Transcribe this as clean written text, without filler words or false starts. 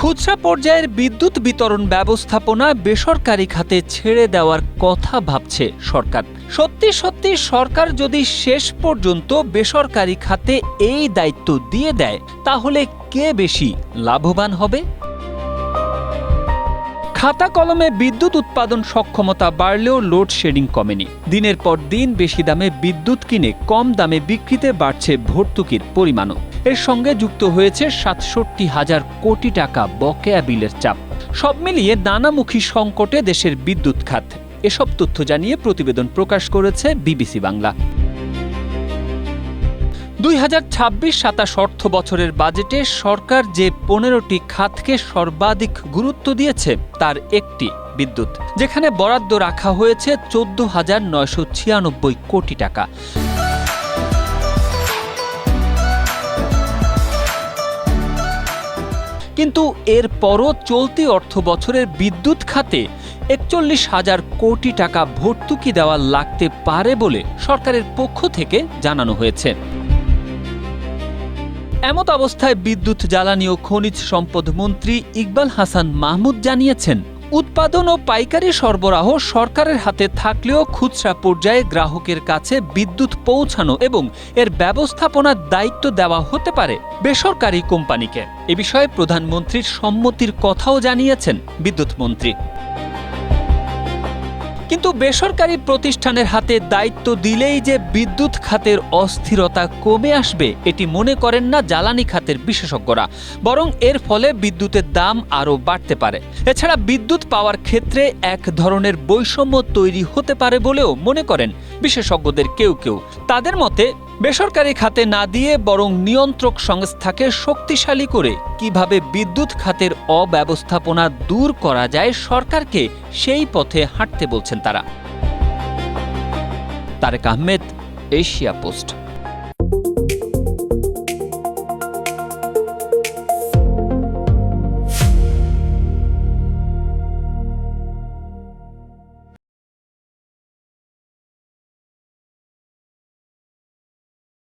খুচরা পর্যায়ের বিদ্যুৎ বিতরণ ব্যবস্থাপনা বেসরকারি খাতে ছেড়ে দেওয়ার কথা ভাবছে সরকার। সত্যি সত্যি সরকার যদি শেষ পর্যন্ত বেসরকারি খাতে এই দায়িত্ব দিয়ে দেয়, তাহলে কে বেশি লাভবান হবে? খাতা কলমে বিদ্যুৎ উৎপাদন সক্ষমতা বাড়লেও লোডশেডিং কমেনি। দিনের পর দিন বেশি দামে বিদ্যুৎ কিনে কম দামে বিক্রিতে বাড়ছে ভর্তুকির পরিমাণও। এর সঙ্গে যুক্ত হয়েছে ৬৭,০০০ কোটি টাকা বকেয়া বিলের চাপ। সব মিলিয়ে নানামুখী সংকটে দেশের বিদ্যুৎ খাত। এসব তথ্য জানিয়ে প্রতিবেদন প্রকাশ করেছে বিবিসি বাংলা। ২০২৬-২৭ অর্থ বছরের বাজেটে সরকার যে ১৫টি খাতকে সর্বাধিক গুরুত্ব দিয়েছে তার একটি বিদ্যুৎ, যেখানে বরাদ্দ রাখা হয়েছে ১৪,৯৯৬ কোটি টাকা। কিন্তু এরপরও চলতি অর্থ বছরের বিদ্যুৎ খাতে ৪১,০০০ কোটি টাকা ভর্তুকি দেওয়া লাগতে পারে বলে সরকারের পক্ষ থেকে জানানো হয়েছে। এমত অবস্থায় বিদ্যুৎ, জ্বালানি ও খনিজ সম্পদ মন্ত্রী ইকবাল হাসান মাহমুদ জানিয়েছেন, উৎপাদন ও পাইকারি সরবরাহ সরকারের হাতে থাকলেও খুচরা পর্যায়ে গ্রাহকের কাছে বিদ্যুৎ পৌঁছানো এবং এর ব্যবস্থাপনার দায়িত্ব দেওয়া হতে পারে বেসরকারি কোম্পানিকে। এ বিষয়ে প্রধানমন্ত্রীর সম্মতির কথাও জানিয়েছেন বিদ্যুৎ মন্ত্রী। কিন্তু বেসরকারি প্রতিষ্ঠানের হাতে দায়িত্ব দিলেই যে বিদ্যুৎ খাতের অস্থিরতা কমে আসবে, এটি মনে করেন না জ্বালানি খাতের বিশেষজ্ঞরা, বরং এর ফলে বিদ্যুতের দাম আরও বাড়তে পারে। এছাড়া বিদ্যুৎ পাওয়ার ক্ষেত্রে এক ধরনের বৈষম্য তৈরি হতে পারে বলেও মনে করেন বিশেষজ্ঞদের কেউ কেউ। তাদের মতে, বেসরকারি খাতে না দিয়ে বরং নিয়ন্ত্রক সংস্থাকে শক্তিশালী করে কিভাবে বিদ্যুৎ খাতের অব্যবস্থাপনা দূর করা যায়, সরকারকে সেই পথে হাঁটতে বলছেন তারা। Tarek Ahmed, Asia post.